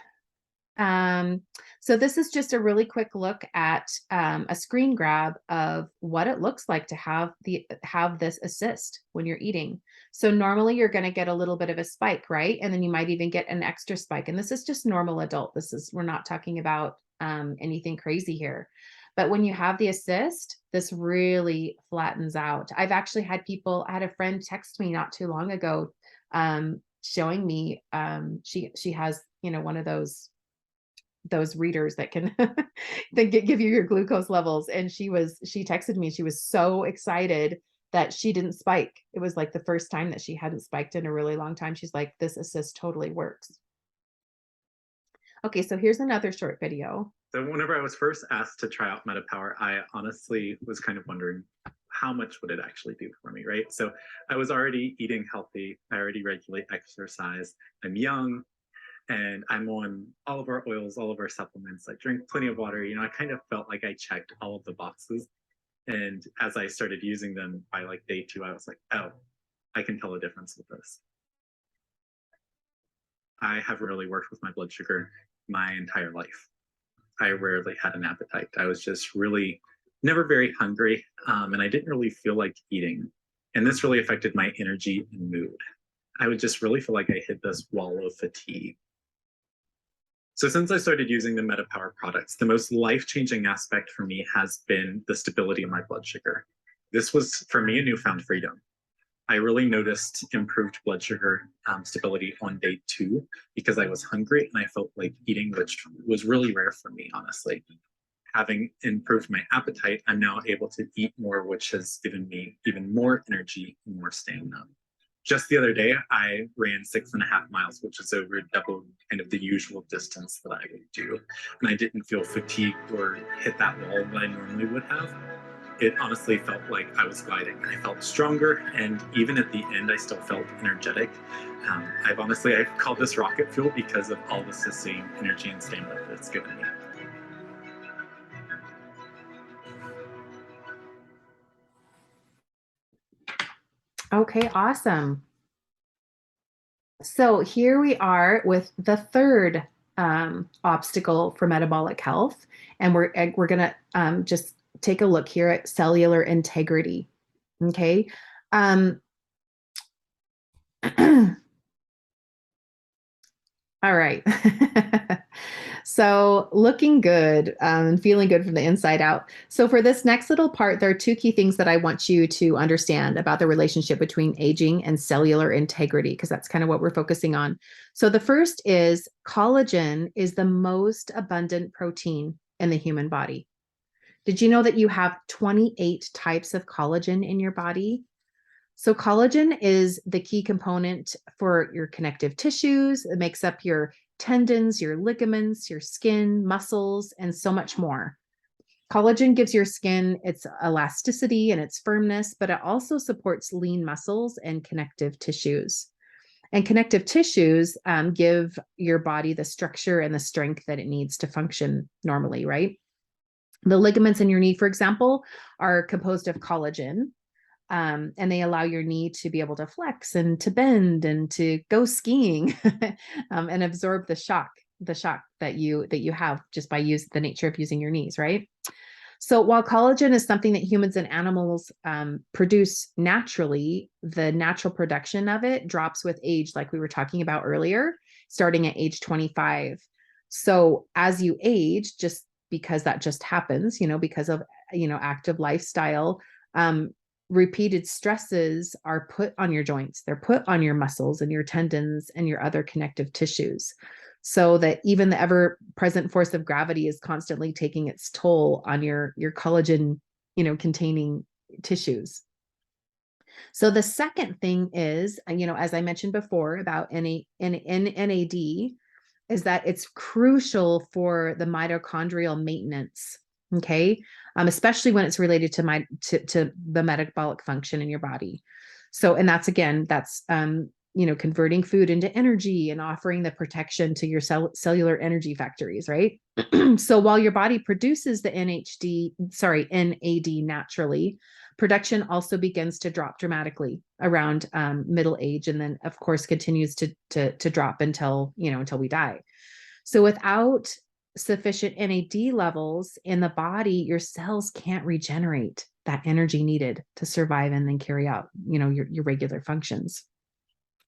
So this is just a really quick look at a screen grab of what it looks like to have this assist when you're eating. So normally you're going to get a little bit of a spike, right? And then you might even get an extra spike. And this is just normal adult. We're not talking about anything crazy here. But when you have the assist, this really flattens out. I've actually had I had a friend text me not too long ago showing me she has, one of those readers that can give you your glucose levels. And she texted me, she was so excited that she didn't spike. It was like the first time that she hadn't spiked in a really long time. She's like, this assist totally works. Okay, so here's another short video. So whenever I was first asked to try out MetaPWR, I honestly was kind of wondering how much would it actually do for me, right? So I was already eating healthy. I already regulate exercise. I'm young. And I'm on all of our oils, all of our supplements. I drink plenty of water. I kind of felt like I checked all of the boxes. And as I started using them by like day 2, I was like, oh, I can tell a difference with this. I have really worked with my blood sugar my entire life. I rarely had an appetite. I was just really never very hungry. And I didn't really feel like eating. And this really affected my energy and mood. I would just really feel like I hit this wall of fatigue. So since I started using the MetaPWR products, the most life-changing aspect for me has been the stability of my blood sugar. This was, for me, a newfound freedom. I really noticed improved blood sugar stability on day 2 because I was hungry and I felt like eating, which was really rare for me, honestly. Having improved my appetite, I'm now able to eat more, which has given me even more energy and more stamina. Just the other day, I ran 6.5 miles, which is over double kind of the usual distance that I would do. And I didn't feel fatigued or hit that wall that I normally would have. It honestly felt like I was gliding. I felt stronger, and even at the end, I still felt energetic. I call this rocket fuel because of all the sustained energy and stamina that it's given me. Okay, awesome. So here we are with the third obstacle for metabolic health, and we're going to just take a look here at cellular integrity. Okay. All right. So looking good and feeling good from the inside out. So for this next little part, there are 2 key things that I want you to understand about the relationship between aging and cellular integrity, because that's kind of what we're focusing on. So the first is collagen is the most abundant protein in the human body. Did you know that you have 28 types of collagen in your body? So collagen is the key component for your connective tissues. It makes up your tendons, your ligaments, your skin, muscles, and so much more. Collagen gives your skin its elasticity and its firmness, but it also supports lean muscles and connective tissues. And connective tissues give your body the structure and the strength that it needs to function normally, right? The ligaments in your knee, for example, are composed of collagen. And they allow your knee to be able to flex and to bend and to go skiing and absorb the shock that you have just by the nature of using your knees, right? So while collagen is something that humans and animals produce naturally, the natural production of it drops with age, like we were talking about earlier, starting at age 25. So as you age, just because that just happens, because of, active lifestyle, repeated stresses are put on your joints, they're put on your muscles and your tendons and your other connective tissues, so that even the ever-present force of gravity is constantly taking its toll on your collagen, containing tissues. So the second thing is, as I mentioned before about NAD, is that it's crucial for the mitochondrial maintenance. Okay. Especially when it's related to the metabolic function in your body. So, and that's converting food into energy and offering the protection to your cellular energy factories, right? So while your body produces the NAD naturally, production also begins to drop dramatically around middle age, and then of course continues to drop until we die. So without sufficient NAD levels in the body, your cells can't regenerate that energy needed to survive and then carry out, your regular functions.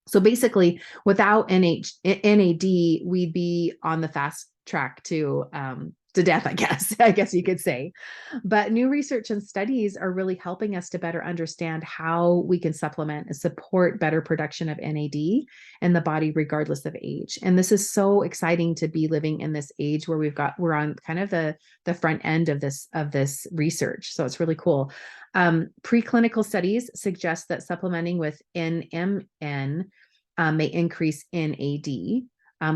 So basically, without NAD, we'd be on the fast track to death, I guess you could say. But new research and studies are really helping us to better understand how we can supplement and support better production of NAD in the body, regardless of age. And this is so exciting to be living in this age where we're on kind of the front end of this research. So it's really cool. Preclinical studies suggest that supplementing with NMN may increase NAD,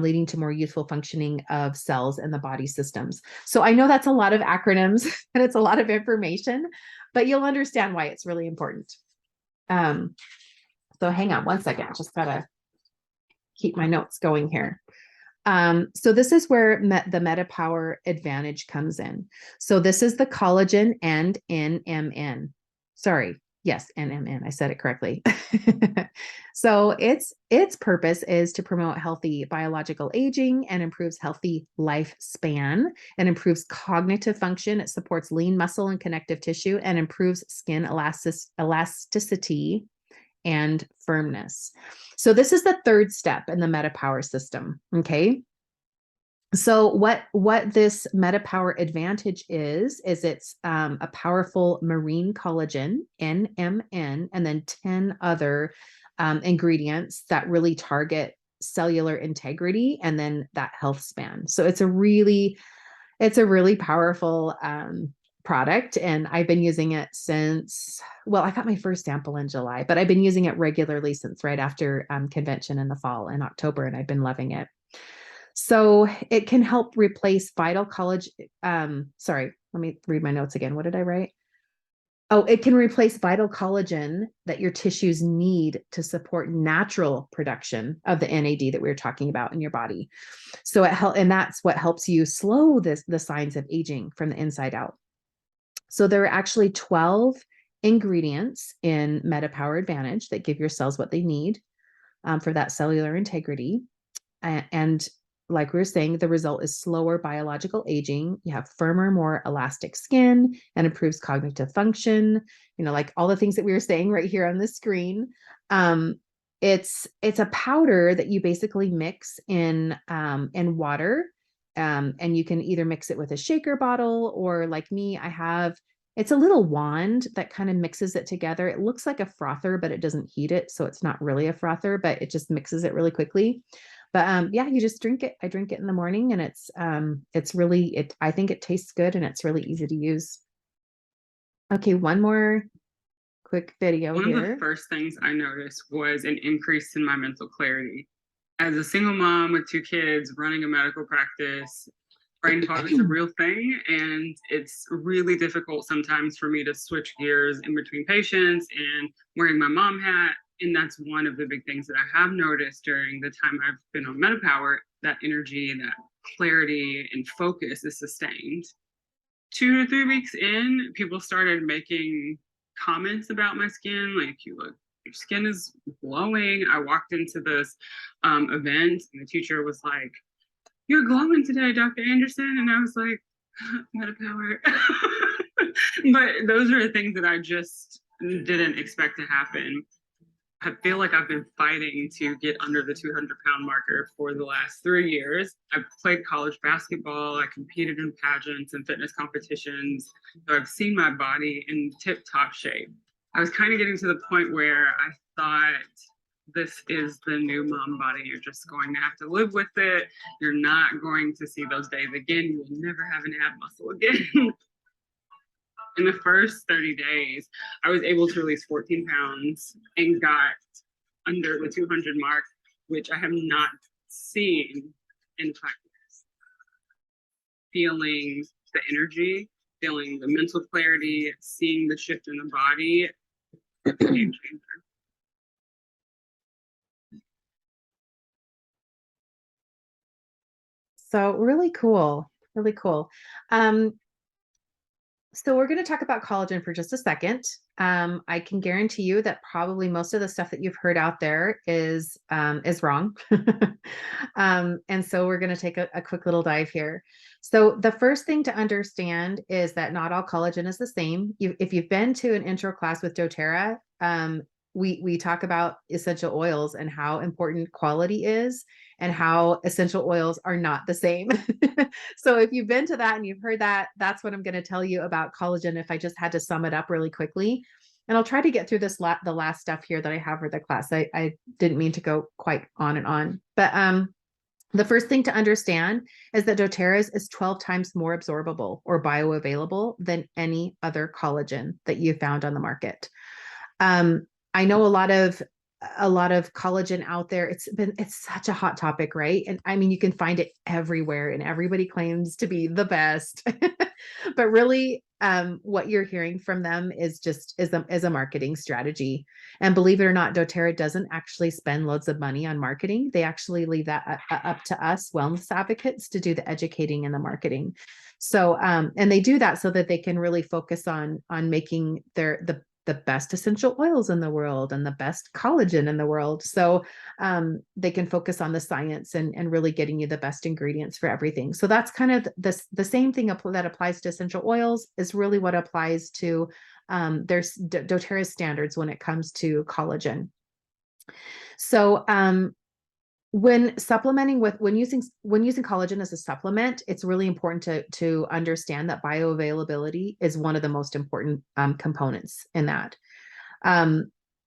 leading to more youthful functioning of cells in the body systems. So I know that's a lot of acronyms and it's a lot of information, but you'll understand why it's really important. So hang on one second, just gotta keep my notes going here. So this is where the MetaPWR advantage comes in. So this is the collagen and NMN. Sorry. Yes, NMN. I said it correctly. So its purpose is to promote healthy biological aging and improves healthy lifespan and improves cognitive function. It supports lean muscle and connective tissue and improves skin elasticity and firmness. So this is the third step in the MetaPWR system. Okay. So what this MetaPWR Advantage is it's a powerful marine collagen, NMN, and then 10 other ingredients that really target cellular integrity and then that health span. So it's a really powerful product, and I've been using it since, well, I got my first sample in July, but I've been using it regularly since right after convention in the fall in October, and I've been loving it. So it can help replace vital collagen. Sorry, let me read my notes again. What did I write? Oh, it can replace vital collagen that your tissues need to support natural production of the NAD that we were talking about in your body. So and that's what helps you slow the signs of aging from the inside out. So there are actually 12 ingredients in MetaPWR Advantage that give your cells what they need for that cellular integrity. And like we were saying, the result is slower biological aging. You have firmer, more elastic skin and improves cognitive function. Like all the things that we were saying right here on the screen. It's a powder that you basically mix in water. And you can either mix it with a shaker bottle, or like me, it's a little wand that kind of mixes it together. It looks like a frother, but it doesn't heat it. So it's not really a frother, but it just mixes it really quickly. But yeah, you just drink it. I drink it in the morning, and it's really, I think it tastes good, and it's really easy to use. Okay, one more quick video One here. of the first things I noticed was an increase in my mental clarity. As a single mom with 2 kids running a medical practice, brain fog is a real thing, and it's really difficult sometimes for me to switch gears in between patients and wearing my mom hat. And that's one of the big things that I have noticed during the time I've been on MetaPWR, that energy, that clarity and focus is sustained. 2 to 3 weeks in, people started making comments about my skin, like, your skin is glowing. I walked into this event, and the teacher was like, "You're glowing today, Dr. Anderson." And I was like, MetaPWR. But those are the things that I just didn't expect to happen. I feel like I've been fighting to get under the 200-pound marker for the last 3 years. I've played college basketball. I competed in pageants and fitness competitions. So I've seen my body in tip-top shape. I was kind of getting to the point where I thought, this is the new mom body. You're just going to have to live with it. You're not going to see those days again. You will never have an ab muscle again. In the first 30 days, I was able to release 14 pounds and got under the 200 mark, which I have not seen in 5 years. Feeling the energy, feeling the mental clarity, seeing the shift in the body, it's a game changer. So really cool, really cool. So we're going to talk about collagen for just a second. I can guarantee you that probably most of the stuff that you've heard out there is wrong. And so we're going to take a quick little dive here. So the first thing to understand is that not all collagen is the same. If you've been to an intro class with doTERRA, we talk about essential oils and how important quality is, and how essential oils are not the same. So if you've been to that and you've heard that, that's what I'm going to tell you about collagen if I just had to sum it up really quickly. And I'll try to get through the last stuff here that I have for the class. I didn't mean to go quite on and on. But the first thing to understand is that doTERRA is 12 times more absorbable or bioavailable than any other collagen that you found on the market. I know a lot of collagen out there. It's such a hot topic, right? And I mean, you can find it everywhere, and everybody claims to be the best. But really, what you're hearing from them is a marketing strategy. And believe it or not, doTERRA doesn't actually spend loads of money on marketing. They actually leave that up to us wellness advocates to do the educating and the marketing. So, and they do that so that they can really focus on making the best essential oils in the world and the best collagen in the world. So they can focus on the science and really getting you the best ingredients for everything. So that's kind of the same thing that applies to essential oils is really what applies to there's doTERRA's standards when it comes to collagen. So when supplementing with, when using collagen as a supplement, it's really important to understand that bioavailability is one of the most important components in that.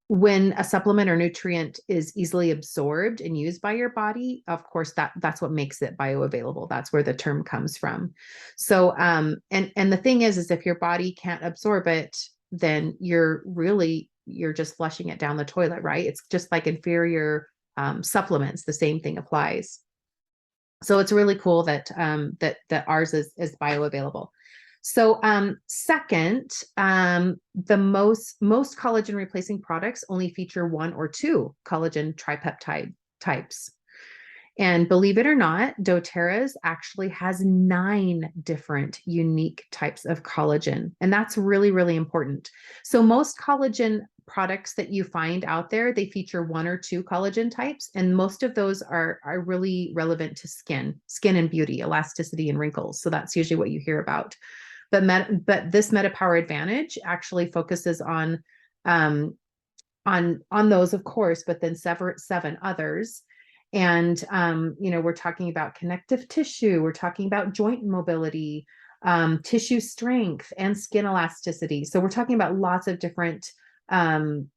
When a supplement or nutrient is easily absorbed and used by your body, of course, that's what makes it bioavailable. That's where the term comes from. So, and the thing is if your body can't absorb it, then you're just flushing it down the toilet, right? It's just like inferior supplements. The same thing applies. So it's really cool that that ours is bioavailable. So second, the most collagen replacing products only feature 1 or 2 collagen tripeptide types. And believe it or not, doTERRA's actually has 9 different unique types of collagen. And that's really, really important. So most collagen products that you find out there, they feature 1 or 2 collagen types. And most of those are really relevant to skin and beauty, elasticity and wrinkles. So that's usually what you hear about. But this MetaPWR Advantage actually focuses on those, of course, but then 7 others. And, we're talking about connective tissue, we're talking about joint mobility, tissue strength, and skin elasticity. So we're talking about lots of different, ways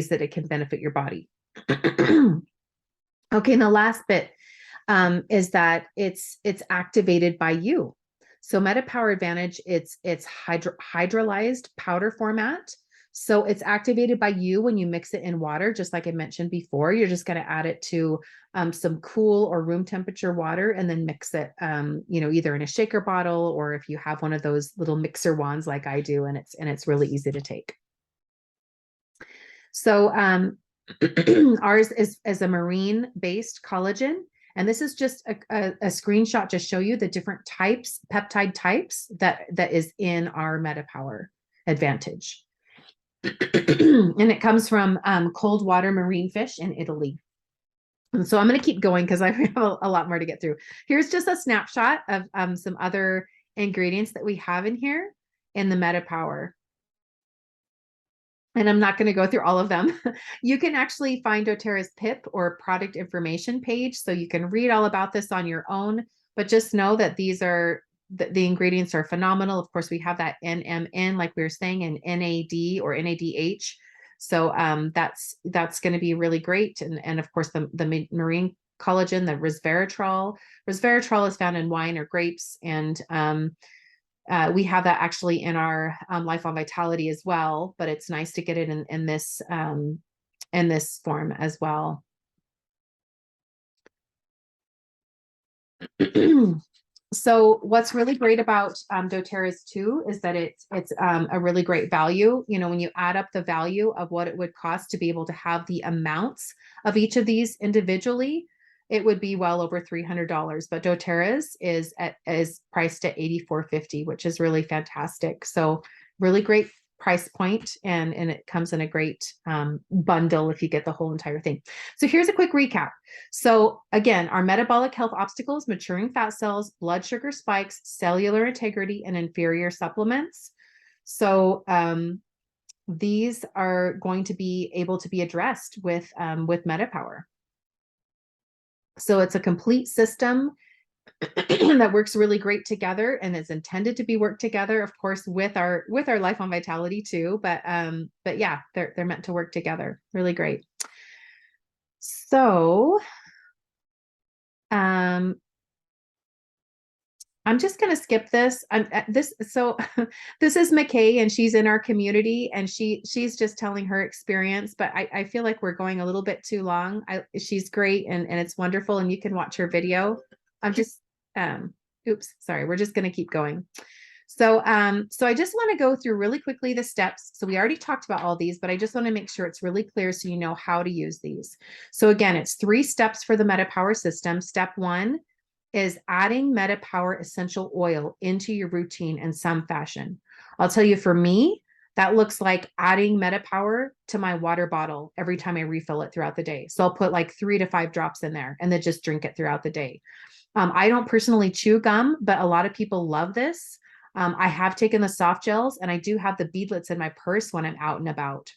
that it can benefit your body. Okay, and the last bit is that it's activated by you. So MetaPWR Advantage, it's hydrolyzed powder format. So it's activated by you when you mix it in water, just like I mentioned before. You're just going to add it to some cool or room temperature water and then mix it, either in a shaker bottle or if you have one of those little mixer wands like I do, and it's really easy to take. So ours is a marine-based collagen. And this is just a screenshot to show you the different peptide types that is in our MetaPWR Advantage. And it comes from cold water marine fish in Italy. And so I'm going to keep going because I have a lot more to get through. Here's just a snapshot of some other ingredients that we have in here in the MetaPWR. And I'm not going to go through all of them. You can actually find doTERRA's PIP or product information page, so you can read all about this on your own, but just know that these are, the ingredients are phenomenal. Of course, we have that NMN, like we were saying, and NAD or NADH. So that's going to be really great. And of course, the marine collagen, the resveratrol. Resveratrol is found in wine or grapes, and we have that actually in our Life on Vitality as well, but it's nice to get it in this form as well. So what's really great about doTERRA's too is that it's a really great value. When you add up the value of what it would cost to be able to have the amounts of each of these individually, it would be well over $300. But doTERRA's is priced at $84.50, which is really fantastic. So really great price point, and it comes in a great bundle if you get the whole entire thing. So here's a quick recap. So again, our metabolic health obstacles: maturing fat cells, blood sugar spikes, cellular integrity, and inferior supplements. So these are going to be able to be addressed with MetaPWR. So it's a complete system that works really great together, and is intended to be worked together, of course, with our Life on Vitality too. But yeah, they're meant to work together. Really great. So I'm just going to skip this. So this is McKay, and she's in our community, and she's just telling her experience, but I feel like we're going a little bit too long. She's great, and it's wonderful, and you can watch her video. I'm just, oops, sorry. We're just going to keep going. So I just want to go through really quickly the steps. So we already talked about all these, but I just want to make sure it's really clear so you know how to use these. So again, it's 3 steps for the MetaPWR system. Step 1 is adding MetaPWR essential oil into your routine in some fashion. I'll tell you, for me, that looks like adding MetaPWR to my water bottle every time I refill it throughout the day. So I'll put like 3 to 5 drops in there and then just drink it throughout the day. I don't personally chew gum, but a lot of people love this. I have taken the soft gels, and I do have the beadlets in my purse when I'm out and about.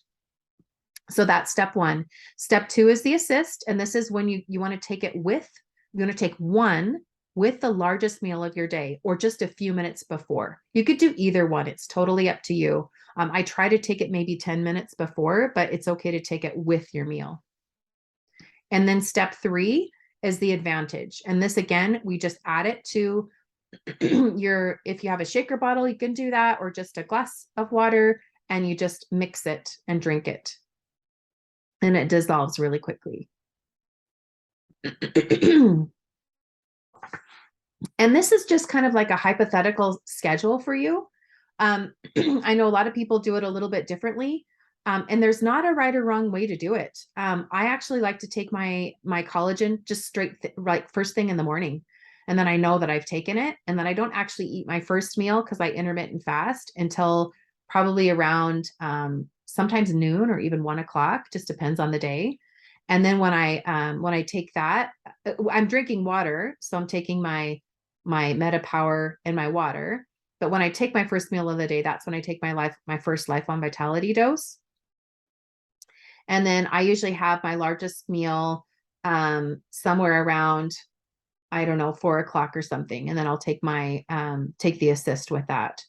So that's step one. Step two is the assist. And this is when you want to take it with, you want to take one with the largest meal of your day or just a few minutes before. You could do either one. It's totally up to you. I try to take it maybe 10 minutes before, but it's okay to take it with your meal. And then step three is the advantage. And this, again, we just add it to your, if you have a shaker bottle, you can do that, or just a glass of water, and you just mix it and drink it. And it dissolves really quickly. And this is just kind of like a hypothetical schedule for you. I know a lot of people do it a little bit differently. And there's not a right or wrong way to do it. I actually like to take my collagen just straight, like first thing in the morning. And then I know that I've taken it. And then I don't actually eat my first meal because I intermittent fast until probably around sometimes noon or even 1 o'clock, just depends on the day. And then when I take that, I'm drinking water. So I'm taking my MetaPWR and my water. But when I take my first meal of the day, that's when I take my first Lifelong Vitality dose. And then I usually have my largest meal somewhere around, I don't know, 4 o'clock or something. And then I'll take take the assist with that.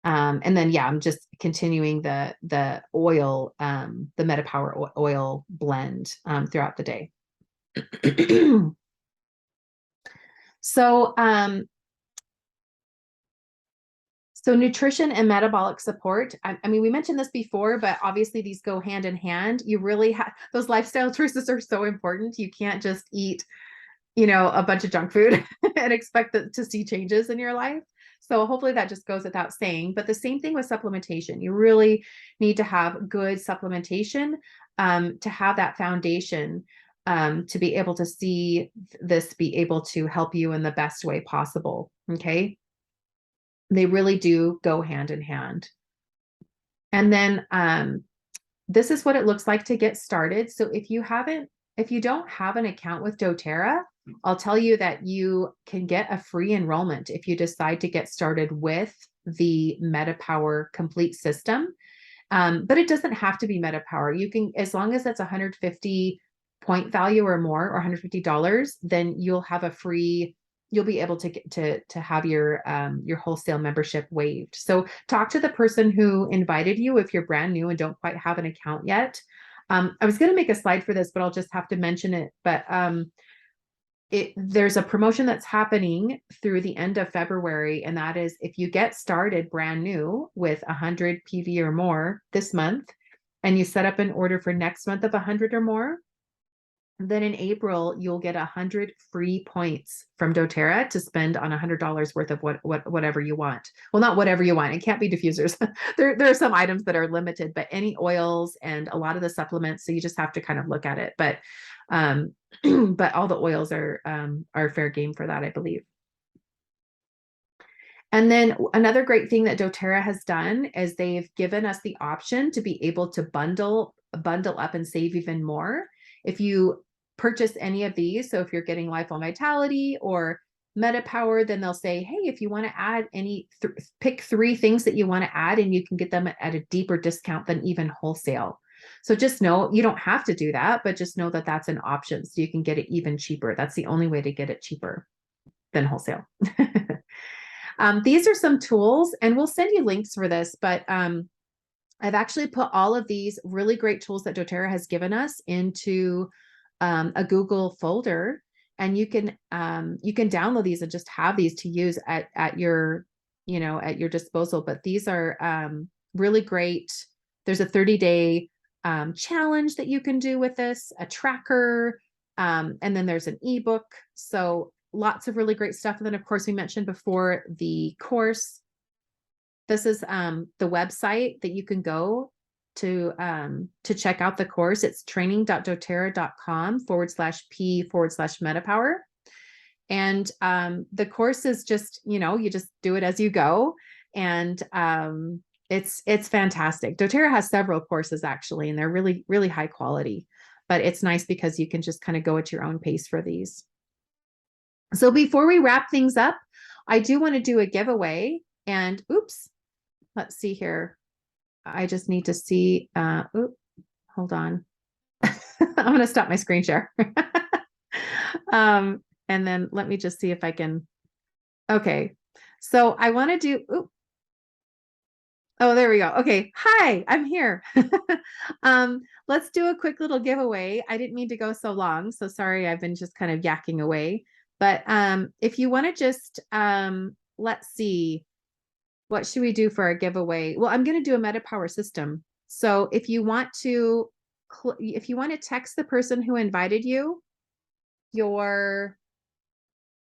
And then, yeah, I'm just continuing the oil, the MetaPWR oil blend throughout the day. So, so nutrition and metabolic support. I mean, we mentioned this before, but obviously these go hand in hand. You really have, those lifestyle choices are so important. You can't just eat, a bunch of junk food and expect to see changes in your life. So hopefully that just goes without saying. But the same thing with supplementation. You really need to have good supplementation to have that foundation to be able to see this be able to help you in the best way possible. Okay. They really do go hand in hand. And then this is what it looks like to get started. So if you don't have an account with doTERRA, I'll tell you that you can get a free enrollment if you decide to get started with the MetaPWR complete system. But it doesn't have to be MetaPWR. You can, as long as it's 150 point value or more, or $150, then you'll have a free, you'll be able to have your wholesale membership waived. So talk to the person who invited you if you're brand new and don't quite have an account yet. I was going to make a slide for this, but I'll just have to mention it. But there's a promotion that's happening through the end of February, and that is if you get started brand new with 100 PV or more this month, and you set up an order for next month of 100 or more, then in April, you'll get 100 free points from doTERRA to spend on $100 worth of whatever you want. Well, not whatever you want. It can't be diffusers. There are some items that are limited, but any oils and a lot of the supplements. So you just have to kind of look at it. But but all the oils are fair game for that, I believe. And then another great thing that doTERRA has done is they've given us the option to be able to bundle up and save even more. If you purchase any of these, so if you're getting Lifelong Vitality or MetaPWR, then they'll say, hey, if you want to add pick 3 things that you want to add, and you can get them at a deeper discount than even wholesale. So just know you don't have to do that, but just know that that's an option. So you can get it even cheaper. That's the only way to get it cheaper than wholesale. These are some tools, and we'll send you links for this, but I've actually put all of these really great tools that doTERRA has given us into a Google folder, and you can download these and just have these to use at your disposal. But these are really great. There's a 30-day challenge that you can do with this, a tracker, and then there's an ebook. So lots of really great stuff. And then of course we mentioned before the course. This is the website that you can go to check out the course. It's training.doterra.com/p/MetaPWR. And the course is just, you just do it as you go. And it's fantastic. doTERRA has several courses actually, and they're really, really high quality, but it's nice because you can just kind of go at your own pace for these. So before we wrap things up, I do want to do a giveaway, and oops, let's see here. I just need to see, hold on. I'm going to stop my screen share. And then let me just see if I can. Okay. So I want to do, oh, there we go. Okay. Hi, I'm here. Let's do a quick little giveaway. I didn't mean to go so long, so sorry. I've been just kind of yakking away. But if you want to just, let's see, what should we do for our giveaway? Well, I'm going to do a MetaPWR system. So if you want to text the person who invited you,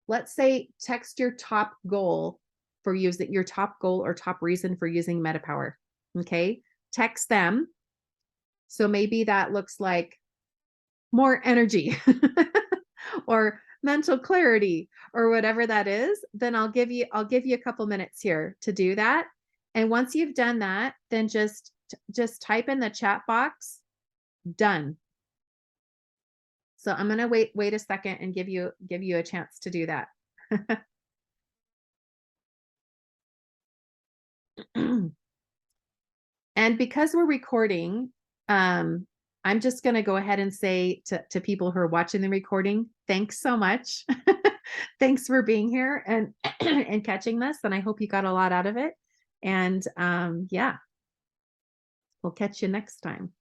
let's say text your top goal for using your top goal or top reason for using MetaPWR. Okay. Text them. So maybe that looks like more energy or mental clarity or whatever that is. Then I'll give you a couple minutes here to do that. And once you've done that, then just type in the chat box, done. So I'm going to wait a second and give you a chance to do that. And because we're recording, I'm just going to go ahead and say to people who are watching the recording, thanks so much. Thanks for being here and and catching this. And I hope you got a lot out of it. And yeah, we'll catch you next time.